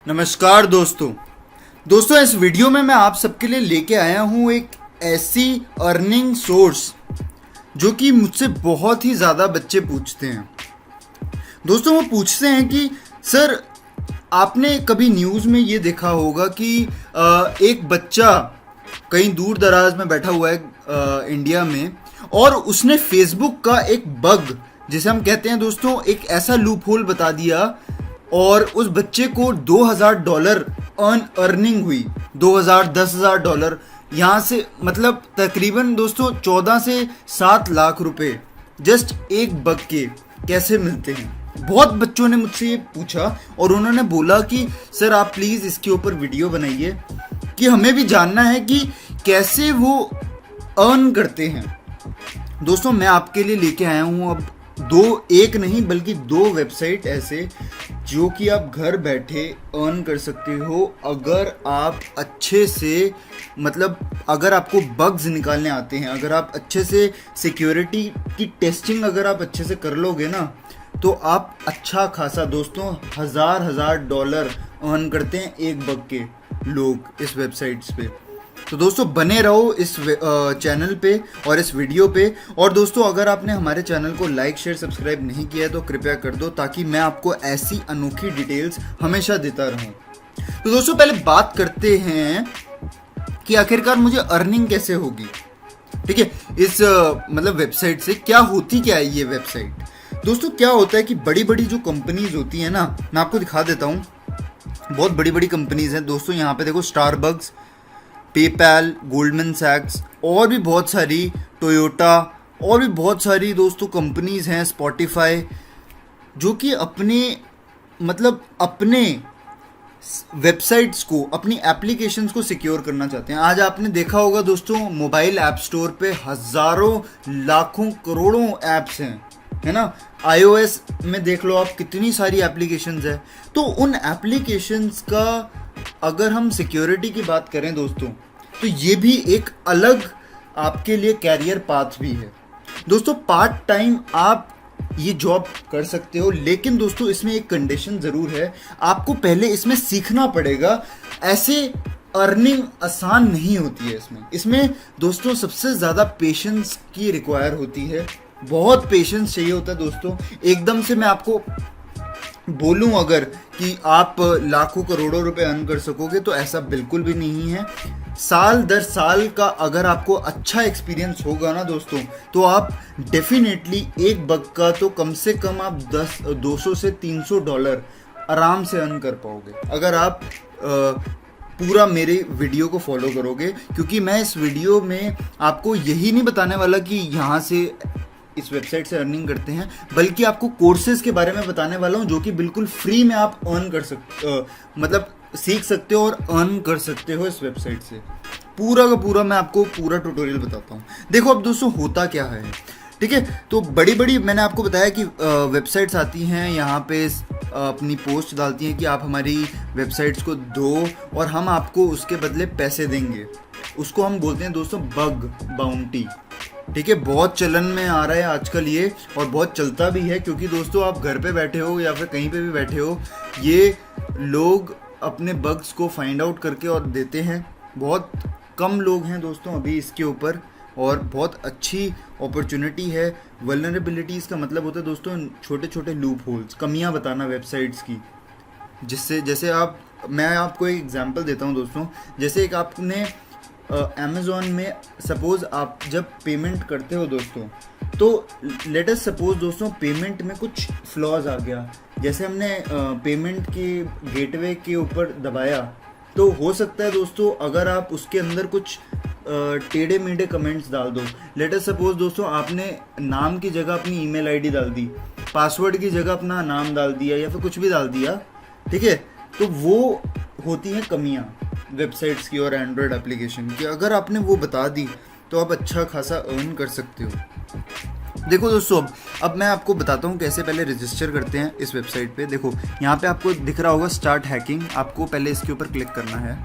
नमस्कार दोस्तों इस वीडियो में मैं आप सबके लिए लेके आया हूँ एक ऐसी अर्निंग सोर्स जो कि मुझसे बहुत ही ज़्यादा बच्चे पूछते हैं। दोस्तों वो पूछते हैं कि सर आपने कभी न्यूज़ में ये देखा होगा कि एक बच्चा कहीं दूर दराज में बैठा हुआ है इंडिया में, और उसने फेसबुक का एक बग जिसे हम कहते हैं दोस्तों एक ऐसा लूप होल बता दिया और उस बच्चे को $2000 अर्निंग हुई। 2000 $10,000 यहाँ से मतलब तकरीबन दोस्तों 14 से 7 लाख रुपए जस्ट एक बग के कैसे मिलते हैं। बहुत बच्चों ने मुझसे ये पूछा और उन्होंने बोला कि सर आप प्लीज़ इसके ऊपर वीडियो बनाइए कि हमें भी जानना है कि कैसे वो अर्न करते हैं। दोस्तों मैं आपके लिए लेके आया हूँ अब एक नहीं बल्कि 2 वेबसाइट ऐसे जो कि आप घर बैठे अर्न कर सकते हो अगर आप अच्छे से मतलब अगर आपको बग्स निकालने आते हैं, अगर आप अच्छे से सिक्योरिटी की टेस्टिंग अगर आप अच्छे से कर लोगे ना तो आप अच्छा खासा दोस्तों हजार डॉलर अर्न करते हैं एक बग के लोग इस वेबसाइट्स पे। तो दोस्तों बने रहो इस चैनल पे और इस वीडियो पे। और दोस्तों अगर आपने हमारे चैनल को लाइक शेयर सब्सक्राइब नहीं किया है तो कृपया कर दो ताकि मैं आपको ऐसी अनोखी डिटेल्स हमेशा देता रहूं। तो दोस्तों पहले बात करते हैं कि आखिरकार मुझे अर्निंग कैसे होगी। ठीक है, इस मतलब वेबसाइट से क्या है ये वेबसाइट। दोस्तों क्या होता है कि बड़ी बड़ी जो कंपनीज होती है ना, मैं आपको दिखा देता हूँ। बहुत बड़ी बड़ी कंपनीज हैं दोस्तों। यहाँ पे देखो स्टारबक्स, पेपैल, गोल्डमैन सैक्स और भी बहुत सारी, टोयोटा और भी बहुत सारी दोस्तों कंपनीज हैं, स्पॉटिफाई, जो कि अपने वेबसाइट्स को, अपनी एप्लीकेशंस को सिक्योर करना चाहते हैं। आज आपने देखा होगा दोस्तों मोबाइल ऐप स्टोर पे हजारों लाखों करोड़ों ऐप्स हैं, है ना। iOS में देख लो आप कितनी सारी एप्लीकेशंस है। तो उन एप्लीकेशंस का अगर हम सिक्योरिटी की बात करें दोस्तों तो ये भी एक अलग आपके लिए कैरियर पाथ भी है। दोस्तों पार्ट टाइम आप ये जॉब कर सकते हो, लेकिन दोस्तों इसमें एक कंडीशन ज़रूर है, आपको पहले इसमें सीखना पड़ेगा। ऐसे अर्निंग आसान नहीं होती है इसमें दोस्तों सबसे ज़्यादा पेशेंस की रिक्वायर होती है। बहुत पेशेंस चाहिए होता है दोस्तों। एकदम से मैं आपको बोलूं अगर कि आप लाखों करोड़ों रुपए अर्न कर सकोगे तो ऐसा बिल्कुल भी नहीं है। साल दर साल का अगर आपको अच्छा एक्सपीरियंस होगा ना दोस्तों तो आप डेफिनेटली एक बग का तो कम से कम आप 200 से $300 आराम से अर्न कर पाओगे अगर आप पूरा मेरे वीडियो को फॉलो करोगे। क्योंकि मैं इस वीडियो में आपको यही नहीं बताने वाला कि यहाँ से इस वेबसाइट से अर्निंग करते हैं, बल्कि आपको कोर्सेज के बारे में बताने वाला हूँ जो कि बिल्कुल फ्री में आप अर्न कर सकते सीख सकते हो और अर्न कर सकते हो इस वेबसाइट से। पूरा का पूरा मैं आपको पूरा ट्यूटोरियल बताता हूँ। देखो अब दोस्तों होता क्या है, ठीक है। तो बड़ी बड़ी मैंने आपको बताया कि वेबसाइट्स आती हैं, यहाँ पे अपनी पोस्ट डालती हैं कि आप हमारी वेबसाइट्स को दो और हम आपको उसके बदले पैसे देंगे। उसको हम बोलते हैं दोस्तों बग बाउंटी। ठीक है, बहुत चलन में आ रहा है आजकल ये और बहुत चलता भी है, क्योंकि दोस्तों आप घर पे बैठे हो या फिर कहीं पे भी बैठे हो, ये लोग अपने बग्स को फाइंड आउट करके और देते हैं। बहुत कम लोग हैं दोस्तों अभी इसके ऊपर और बहुत अच्छी अपॉर्चुनिटी है। वल्नरेबिलिटीज़ का मतलब होता है दोस्तों छोटे छोटे लूप होल्स, कमियां बताना वेबसाइट्स की, जिससे जैसे मैं आपको एक एग्जांपल देता हूं दोस्तों। जैसे एक आपने अमेज़ॉन में सपोज़ आप जब पेमेंट करते हो दोस्तों, तो लेट अस सपोज़ दोस्तों पेमेंट में कुछ फ्लॉज आ गया। जैसे हमने पेमेंट के गेटवे के ऊपर दबाया तो हो सकता है दोस्तों अगर आप उसके अंदर कुछ टेढ़े मेढ़े कमेंट्स डाल दो। लेट अस सपोज़ दोस्तों आपने नाम की जगह अपनी ईमेल आईडी डाल दी, पासवर्ड की जगह अपना नाम डाल दिया या फिर कुछ भी डाल दिया, ठीक है। तो वो होती हैं कमियाँ वेबसाइट्स की और एंड्रॉयड एप्लीकेशन की। अगर आपने वो बता दी तो आप अच्छा खासा अर्न कर सकते हो। देखो दोस्तों अब मैं आपको बताता हूँ कैसे पहले रजिस्टर करते हैं इस वेबसाइट पे। देखो यहाँ पे आपको दिख रहा होगा स्टार्ट हैकिंग, आपको पहले इसके ऊपर क्लिक करना है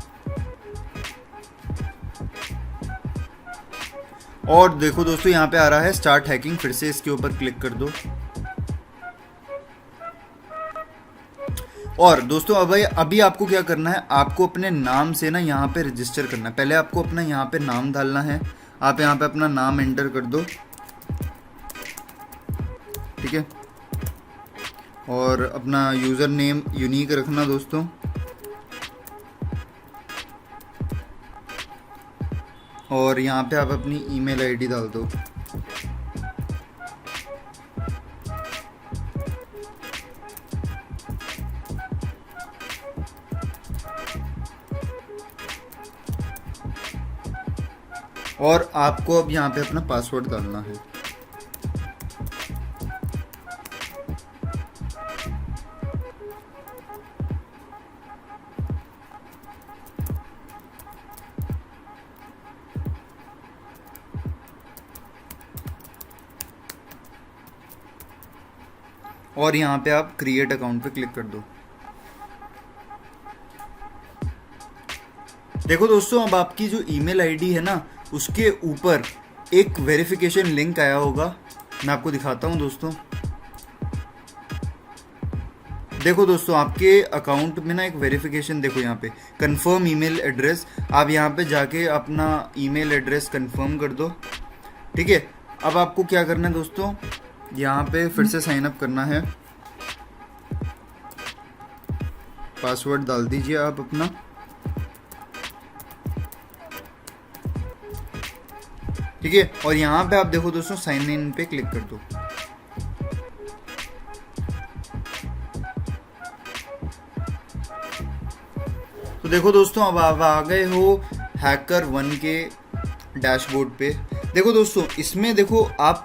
और देखो दोस्तों यहाँ पे आ रहा है स्टार्ट हैकिंग, फिर से इसके ऊपर क्लिक कर दो और दोस्तों अभी आपको क्या करना है, आपको अपने नाम से ना यहाँ पे रजिस्टर करना है। पहले आपको अपना यहाँ पे नाम डालना है। आप यहाँ पे अपना नाम एंटर कर दो, ठीक है। और अपना यूज़र नेम यूनिक रखना दोस्तों। और यहाँ पे आप अपनी ईमेल आईडी डाल दो। और आपको अब यहाँ पे अपना पासवर्ड डालना है। और यहाँ पे आप क्रिएट अकाउंट पे क्लिक कर दो। देखो दोस्तों, अब आपकी जो ईमेल आईडी है ना, उसके ऊपर एक वेरिफिकेशन लिंक आया होगा। मैं आपको दिखाता हूँ दोस्तों। देखो दोस्तों, आपके अकाउंट में ना एक वेरिफिकेशन, देखो यहाँ पे कंफर्म ईमेल एड्रेस। आप यहाँ पे जाके अपना ईमेल एड्रेस कंफर्म कर दो, ठीक है। अब आपको क्या करना है दोस्तों, यहाँ पे फिर से साइन अप करना है। पासवर्ड डाल दीजिए आप अपना। ठीक है। और यहाँ पे आप देखो दोस्तों, साइन इन पे क्लिक कर दो। तो देखो दोस्तों, अब आप आ गए हो HackerOne के डैशबोर्ड पे। देखो दोस्तों, इसमें देखो आप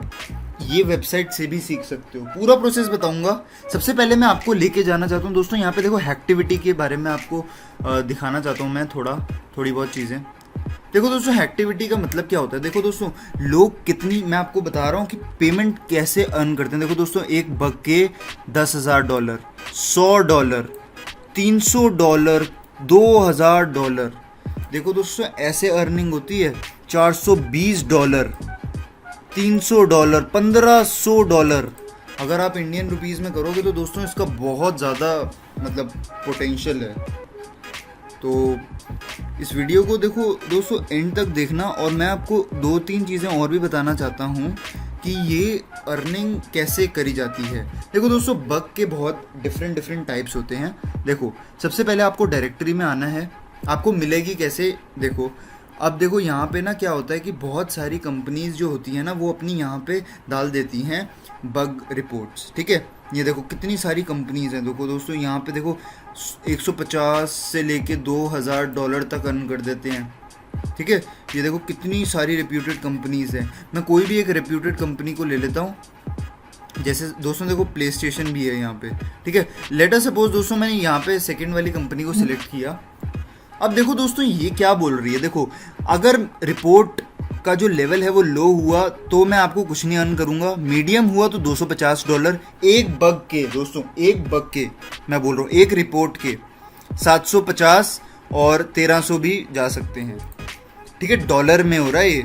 ये वेबसाइट से भी सीख सकते हो। पूरा प्रोसेस बताऊंगा। सबसे पहले मैं आपको लेके जाना चाहता हूँ दोस्तों, यहाँ पे देखो एक्टिविटी के बारे में आपको दिखाना चाहता हूँ मैं थोड़ी बहुत चीज़ें। देखो दोस्तों, एक्टिविटी का मतलब क्या होता है। देखो दोस्तों, लोग कितनी, मैं आपको बता रहा हूँ कि पेमेंट कैसे अर्न करते हैं। देखो दोस्तों, एक बग के $10,000, $100, $300, $2,000। देखो दोस्तों, ऐसे अर्निंग होती है। $420, $300, $1,500। अगर आप इंडियन रुपीज़ में करोगे तो दोस्तों इसका बहुत ज़्यादा मतलब पोटेंशियल है। तो इस वीडियो को देखो दोस्तों एंड तक देखना। और मैं आपको 2-3 चीज़ें और भी बताना चाहता हूँ कि ये अर्निंग कैसे करी जाती है। देखो दोस्तों, बग के बहुत डिफरेंट टाइप्स होते हैं। देखो, सबसे पहले आपको डायरेक्टरी में आना है। आपको मिलेगी कैसे, देखो अब देखो यहाँ पे ना क्या होता है कि बहुत सारी कंपनीज जो होती हैं ना, वो अपनी यहाँ पे डाल देती हैं बग रिपोर्ट्स, ठीक है। ये देखो कितनी सारी कंपनीज हैं। देखो दोस्तों, यहाँ पे देखो 150 से लेके $2,000 तक अर्न कर देते हैं, ठीक है। ये देखो कितनी सारी रेप्यूटेड कंपनीज हैं। मैं कोई भी एक रेप्यूटेड कंपनी को ले लेता हूँ। जैसे दोस्तों देखो, प्ले स्टेशन भी है यहाँ पे, ठीक है। लेट अस सपोज दोस्तों, मैंने यहाँ पे सेकेंड वाली कंपनी को सिलेक्ट किया। अब देखो दोस्तों, ये क्या बोल रही है। देखो, अगर रिपोर्ट का जो लेवल है वो लो हुआ तो मैं आपको कुछ नहीं अर्न करूंगा। मीडियम हुआ तो $250 एक बग के। दोस्तों, एक बग के मैं बोल रहा हूँ, एक रिपोर्ट के 750 और 1300 भी जा सकते हैं, ठीक है। डॉलर में हो रहा है ये।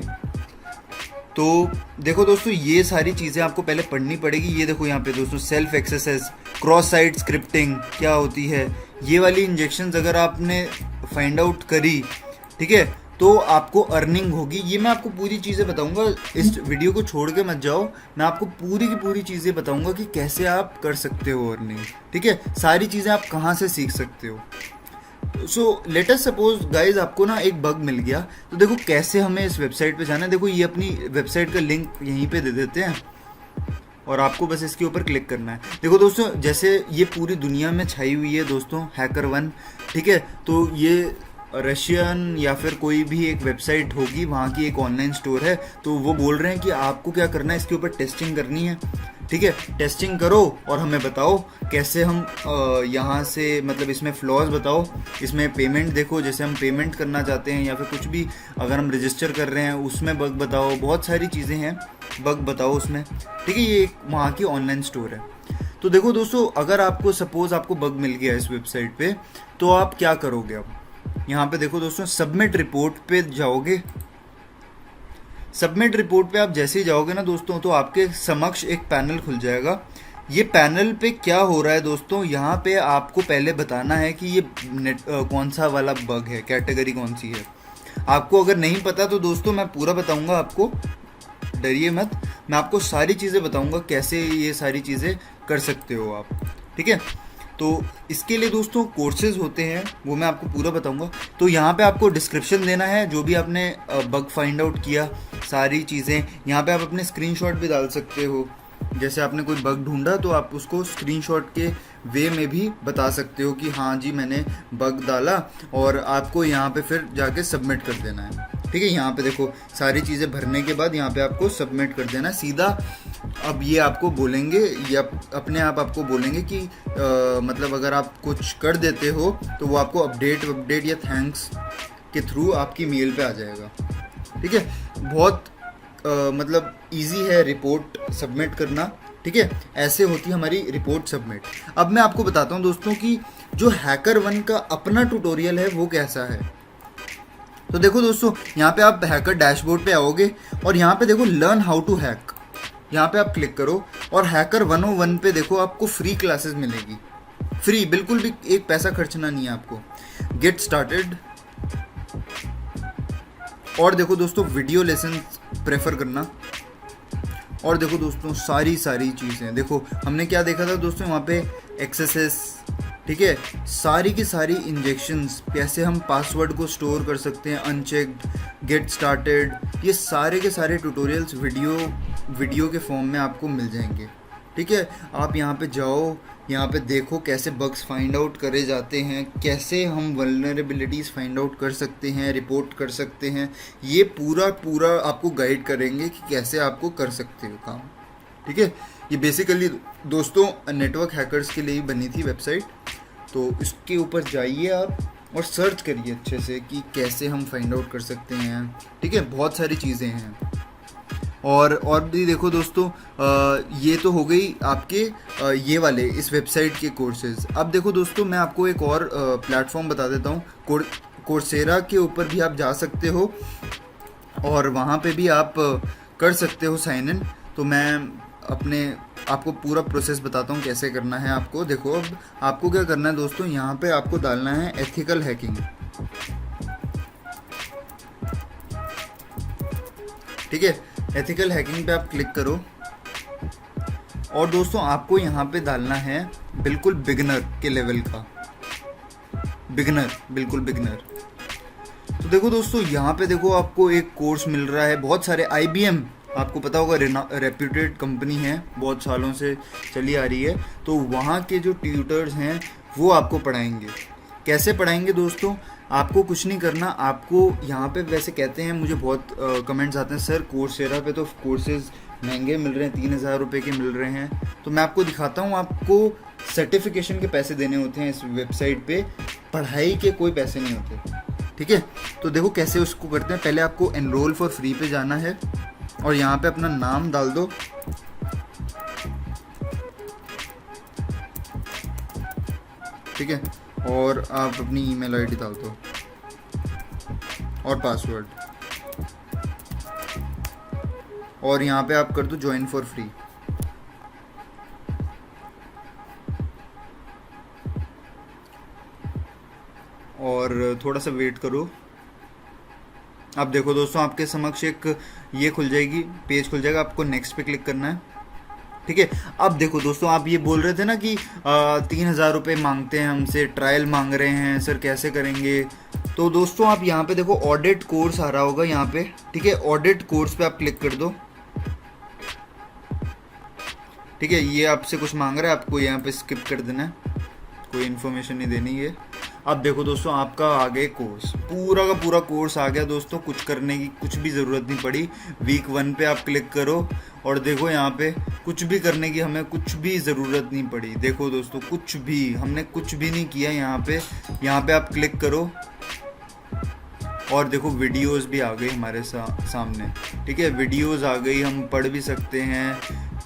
तो देखो दोस्तों, ये सारी चीज़ें आपको पहले पढ़नी पड़ेगी। ये देखो यहाँ पे दोस्तों, self access, cross site scripting क्या होती है, ये वाली इंजेक्शंस अगर आपने फाइंड आउट करी, ठीक है, तो आपको अर्निंग होगी। ये मैं आपको पूरी चीज़ें बताऊंगा। इस वीडियो को छोड़ के मत जाओ, मैं आपको पूरी की पूरी चीज़ें बताऊंगा कि कैसे आप कर सकते हो अर्निंग, ठीक है। सारी चीज़ें आप कहाँ से सीख सकते हो। So let us suppose guys, आपको ना एक बग मिल गया, तो देखो कैसे हमें इस वेबसाइट पे जाना है। देखो, ये अपनी वेबसाइट का लिंक यहीं पे दे देते हैं और आपको बस इसके ऊपर क्लिक करना है। देखो दोस्तों, जैसे ये पूरी दुनिया में छाई हुई है दोस्तों HackerOne, ठीक है। तो ये रशियन या फिर कोई भी एक वेबसाइट होगी, वहाँ की एक ऑनलाइन स्टोर है। तो वो बोल रहे हैं कि आपको क्या करना है, इसके ऊपर टेस्टिंग करनी है, ठीक है। टेस्टिंग करो और हमें बताओ कैसे हम यहाँ से, मतलब इसमें फ्लॉज बताओ, इसमें पेमेंट देखो, जैसे हम पेमेंट करना चाहते हैं या फिर कुछ भी अगर हम रजिस्टर कर रहे हैं उसमें बग बताओ। बहुत सारी चीज़ें हैं, बग बताओ उसमें, ठीक है। ये एक वहाँ की ऑनलाइन स्टोर है। तो देखो दोस्तों, अगर आपको सपोज आपको बग मिल गया इस वेबसाइट पे, तो आप क्या करोगे। अब यहाँ पे देखो दोस्तों, सबमिट रिपोर्ट पे जाओगे। सबमिट रिपोर्ट पे आप जैसे ही जाओगे ना दोस्तों, तो आपके समक्ष एक पैनल खुल जाएगा ये पैनल पे क्या हो रहा है दोस्तों, यहाँ पे आपको पहले बताना है कि ये कौन सा वाला बग है, कैटेगरी कौन सी है। आपको अगर नहीं पता तो दोस्तों मैं पूरा बताऊंगा आपको, डरिए मत, मैं आपको सारी चीज़ें बताऊंगा कैसे ये सारी चीज़ें कर सकते हो आप, ठीक है। तो इसके लिए दोस्तों कोर्सेज होते हैं, वो मैं आपको पूरा बताऊंगा। तो यहाँ पे आपको डिस्क्रिप्शन देना है, जो भी आपने बग फाइंड आउट किया सारी चीज़ें, यहाँ पे आप अपने स्क्रीनशॉट भी डाल सकते हो। जैसे आपने कोई बग ढूंढा तो आप उसको स्क्रीनशॉट के वे में भी बता सकते हो कि हाँ जी मैंने बग डाला, और आपको यहाँ पे फिर जाके सबमिट कर देना है, ठीक है। यहाँ पे देखो सारी चीज़ें भरने के बाद यहाँ पे आपको सबमिट कर देना है सीधा। अब ये आपको बोलेंगे, ये अपने आप आपको बोलेंगे कि मतलब अगर आप कुछ कर देते हो तो वो आपको अपडेट या थैंक्स के थ्रू आपकी मेल पे आ जाएगा, ठीक है। बहुत मतलब इजी है रिपोर्ट सबमिट करना, ठीक है। ऐसे होती है हमारी रिपोर्ट सबमिट। अब मैं आपको बताता हूँ दोस्तों कि जो HackerOne का अपना ट्यूटोरियल है वो कैसा है। तो देखो दोस्तों, यहाँ पे आप हैकर डैशबोर्ड पे आओगे और यहाँ पे देखो लर्न हाउ टू हैक, यहाँ पे आप क्लिक करो और हैकर 101 पे देखो आपको फ्री क्लासेस मिलेगी, फ्री, बिल्कुल भी एक पैसा खर्चना नहीं है आपको। गेट स्टार्टेड, और देखो दोस्तों वीडियो लेसन प्रेफर करना, और देखो दोस्तों सारी चीज़ें देखो, हमने क्या देखा था दोस्तों वहाँ पे एक्सेसेस, ठीक है, सारी की सारी इंजेक्शंस, कैसे हम पासवर्ड को स्टोर कर सकते हैं अनचेक्ड, गेट स्टार्टेड, ये सारे के सारे ट्यूटोरियल्स वीडियो के फॉर्म में आपको मिल जाएंगे, ठीक है। आप यहाँ पे जाओ, यहाँ पे देखो कैसे बग्स फाइंड आउट करे जाते हैं, कैसे हम वल्नरेबिलिटीज़ फाइंड आउट कर सकते हैं, रिपोर्ट कर सकते हैं, ये पूरा आपको गाइड करेंगे कि कैसे आपको कर सकते हो काम, ठीक है। ये बेसिकली दोस्तों नेटवर्क हैकर्स के लिए ही बनी थी वेबसाइट, तो इसके ऊपर जाइए आप और सर्च करिए अच्छे से कि कैसे हम फाइंड आउट कर सकते हैं, ठीक है। बहुत सारी चीज़ें हैं, और भी देखो दोस्तों, ये तो हो गई आपके ये वाले इस वेबसाइट के कोर्सेज। अब देखो दोस्तों मैं आपको एक और प्लेटफॉर्म बता देता हूँ, कोर्सेरा के ऊपर भी आप जा सकते हो और वहाँ पे भी आप कर सकते हो साइन इन। तो मैं आपको पूरा प्रोसेस बताता हूँ कैसे करना है आपको। देखो अब आपको क्या करना है दोस्तों, यहाँ पे आपको डालना है एथिकल हैकिंग, ठीक है। एथिकल हैकिंग पे आप क्लिक करो और दोस्तों आपको यहाँ पे डालना है बिल्कुल बिगिनर के लेवल का, बिल्कुल बिगिनर। तो देखो दोस्तों यहाँ पे देखो आपको एक कोर्स मिल रहा है, बहुत सारे IBM, आपको पता होगा रेप्यूटेड कंपनी है, बहुत सालों से चली आ रही है, तो वहाँ के जो ट्यूटर्स हैं वो आपको पढ़ाएंगे। कैसे पढ़ाएंगे दोस्तों, आपको कुछ नहीं करना, आपको यहाँ पे वैसे कहते हैं, मुझे बहुत कमेंट्स आते हैं सर कोर्सेरा पे तो कोर्सेज महंगे मिल रहे हैं, 3000 रुपये के मिल रहे हैं। तो मैं आपको दिखाता हूँ, आपको सर्टिफिकेशन के पैसे देने होते हैं इस वेबसाइट पे, पढ़ाई के कोई पैसे नहीं होते, ठीक है। तो देखो कैसे उसको करते हैं, पहले आपको एनरोल फॉर फ्री पे जाना है और यहाँ पे अपना नाम डाल दो, ठीक है, और आप अपनी ईमेल आईडी डाल दो और पासवर्ड, और यहाँ पे आप कर दो ज्वाइन फॉर फ्री। और थोड़ा सा वेट करो। अब देखो दोस्तों आपके समक्ष एक ये खुल जाएगी, पेज खुल जाएगा, आपको नेक्स्ट पे क्लिक करना है, ठीक है। अब देखो दोस्तों आप ये बोल रहे थे ना कि 3000 रुपये मांगते हैं हमसे, ट्रायल मांग रहे हैं सर, कैसे करेंगे। तो दोस्तों आप यहाँ पे देखो ऑडिट कोर्स आ रहा होगा यहाँ पे, ठीक है, ऑडिट कोर्स पे आप क्लिक कर दो, ठीक है। ये आपसे कुछ मांग रहा है, आपको यहाँ पे स्किप कर देना है, कोई इन्फॉर्मेशन नहीं देनी है। अब देखो दोस्तों आपका आ गया कोर्स, पूरा का पूरा कोर्स आ गया दोस्तों, कुछ करने की कुछ भी ज़रूरत नहीं पड़ी। वीक 1 पे आप क्लिक करो और देखो यहाँ पे कुछ भी करने की हमें कुछ भी ज़रूरत नहीं पड़ी। देखो दोस्तों कुछ भी हमने कुछ भी नहीं किया। यहाँ पे आप क्लिक करो और देखो वीडियोस भी आ गई हमारे सामने, ठीक है, वीडियोस आ गई, हम पढ़ भी सकते हैं,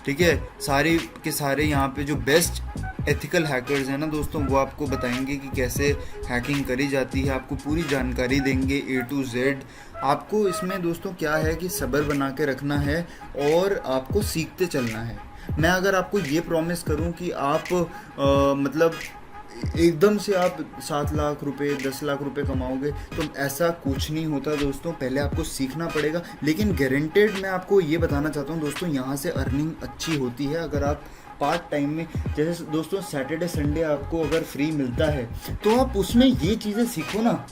ठीक है। सारे के सारे यहाँ पे जो बेस्ट एथिकल हैकर्स हैं ना दोस्तों, वो आपको बताएंगे कि कैसे हैकिंग करी जाती है, आपको पूरी जानकारी देंगे A to Z। आपको इसमें दोस्तों क्या है कि सब्र बना के रखना है और आपको सीखते चलना है। मैं अगर आपको ये प्रॉमिस करूं कि आप मतलब एकदम से आप 7 लाख रुपए 10 लाख रुपए कमाओगे, तो ऐसा कुछ नहीं होता दोस्तों। पहले आपको सीखना पड़ेगा, लेकिन गारंटेड मैं आपको ये बताना चाहता हूँ दोस्तों, यहाँ से अर्निंग अच्छी होती है अगर आप पार्ट टाइम में, जैसे दोस्तों सैटरडे संडे आपको अगर फ्री मिलता है तो आप उसमें ये चीज़ें सीखो ना,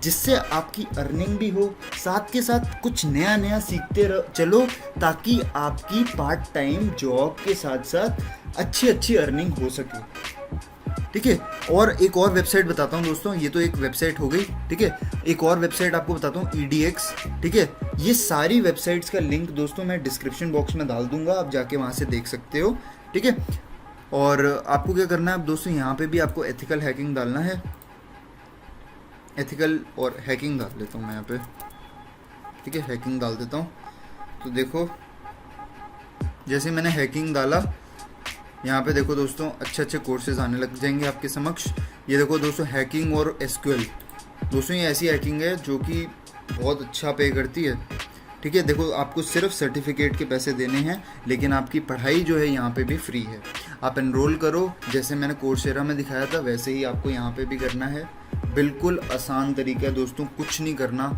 जिससे आपकी अर्निंग भी हो, साथ के साथ कुछ नया नया सीखते चलो, ताकि आपकी पार्ट टाइम जॉब के साथ साथ अच्छी अच्छी अर्निंग हो सके। ठीक है। और एक और वेबसाइट बताता हूँ दोस्तों, ये तो एक वेबसाइट हो गई, ठीक है। एक और वेबसाइट आपको बताता हूँ, EDX, ठीक है। ये सारी वेबसाइट्स का लिंक दोस्तों मैं डिस्क्रिप्शन बॉक्स में डाल दूंगा, आप जाके वहाँ से देख सकते हो, ठीक है। और आपको क्या करना है अब दोस्तों, यहाँ पे भी आपको एथिकल हैकिंग डालना है, एथिकल और हैकिंग डाल देता हूँ मैं यहाँ पे, ठीक है। हैकिंग डाल देता हूँ, तो देखो जैसे मैंने हैकिंग डाला, यहाँ पे देखो दोस्तों अच्छे अच्छे कोर्सेज आने लग जाएंगे आपके समक्ष। ये देखो दोस्तों हैकिंग और SQL, दोस्तों ये ऐसी हैकिंग है जो कि बहुत अच्छा पे करती है, ठीक है। देखो आपको सिर्फ सर्टिफिकेट के पैसे देने हैं, लेकिन आपकी पढ़ाई जो है यहाँ पे भी फ्री है। आप एनरोल करो, जैसे मैंने कोर्सेरा में दिखाया था वैसे ही आपको यहाँ पे भी करना है। बिल्कुल आसान तरीका है दोस्तों, कुछ नहीं करना,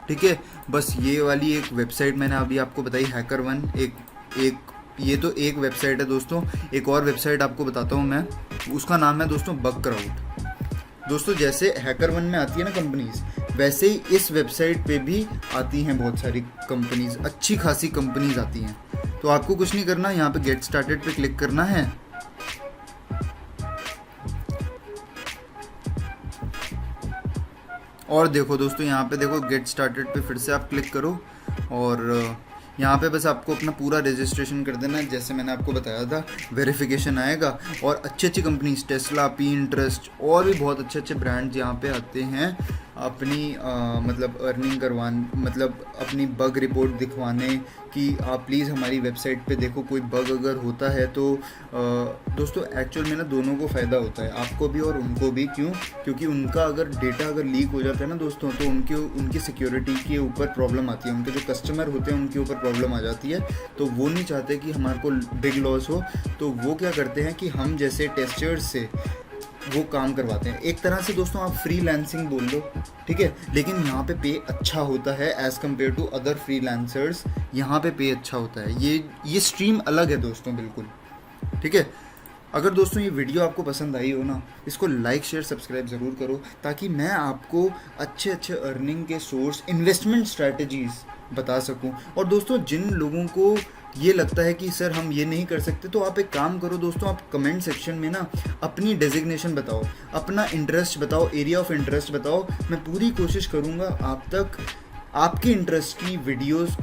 ठीक है। बस ये वाली एक वेबसाइट मैंने अभी आपको बताई, HackerOne, एक ये तो एक वेबसाइट है दोस्तों। एक और वेबसाइट आपको बताता हूँ मैं, उसका नाम है दोस्तों बगक्राउड। दोस्तों जैसे HackerOne में आती है ना कंपनीज, वैसे ही इस वेबसाइट पे भी आती हैं बहुत सारी कंपनीज, अच्छी खासी कंपनीज आती हैं। तो आपको कुछ नहीं करना, यहाँ पे गेट स्टार्टेड पे क्लिक करना है, और देखो दोस्तों यहाँ पे देखो गेट स्टार्टेड पे फिर से आप क्लिक करो, और यहाँ पे बस आपको अपना पूरा रजिस्ट्रेशन कर देना है, जैसे मैंने आपको बताया था। वेरिफिकेशन आएगा और अच्छी अच्छी कंपनीज, टेस्ला, Pinterest और भी बहुत अच्छे अच्छे ब्रांड्स यहाँ पे आते हैं अपनी मतलब अर्निंग करवाने, मतलब अपनी बग रिपोर्ट दिखवाने कि आप प्लीज़ हमारी वेबसाइट पे देखो, कोई बग अगर होता है तो दोस्तों एक्चुअल में ना दोनों को फ़ायदा होता है, आपको भी और उनको भी। क्यों? क्योंकि उनका अगर डेटा अगर लीक हो जाता है ना दोस्तों, तो उनकी सिक्योरिटी के ऊपर प्रॉब्लम आती है, उनके जो कस्टमर होते हैं उनके ऊपर प्रॉब्लम आ जाती है। तो वो नहीं चाहते कि हमारे को बिग लॉस हो, तो वो क्या करते हैं कि हम जैसे टेस्टर्स से वो काम करवाते हैं। एक तरह से दोस्तों आप फ्रीलांसिंग बोल लो, ठीक है। लेकिन यहाँ पे अच्छा होता है as compared to other freelancers, यहाँ पे अच्छा होता है। ये स्ट्रीम अलग है दोस्तों, बिल्कुल, ठीक है। अगर दोस्तों ये वीडियो आपको पसंद आई हो ना, इसको लाइक शेयर सब्सक्राइब ज़रूर करो, ताकि मैं आपको अच्छे अच्छे अर्निंग के सोर्स, इन्वेस्टमेंट स्ट्रैटेजीज़ बता सकूं। और दोस्तों जिन लोगों को ये लगता है कि सर हम ये नहीं कर सकते, तो आप एक काम करो दोस्तों, आप कमेंट सेक्शन में ना अपनी डेजिग्नेशन बताओ, अपना इंटरेस्ट बताओ, एरिया ऑफ इंटरेस्ट बताओ। मैं पूरी कोशिश करूँगा आप तक आपके इंटरेस्ट की वीडियोस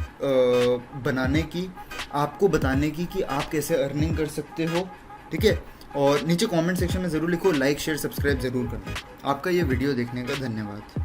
बनाने की, आपको बताने की कि आप कैसे अर्निंग कर सकते हो, ठीक है। और नीचे कमेंट सेक्शन में ज़रूर लिखो, लाइक शेयर सब्सक्राइब ज़रूर करना। आपका ये वीडियो देखने का धन्यवाद।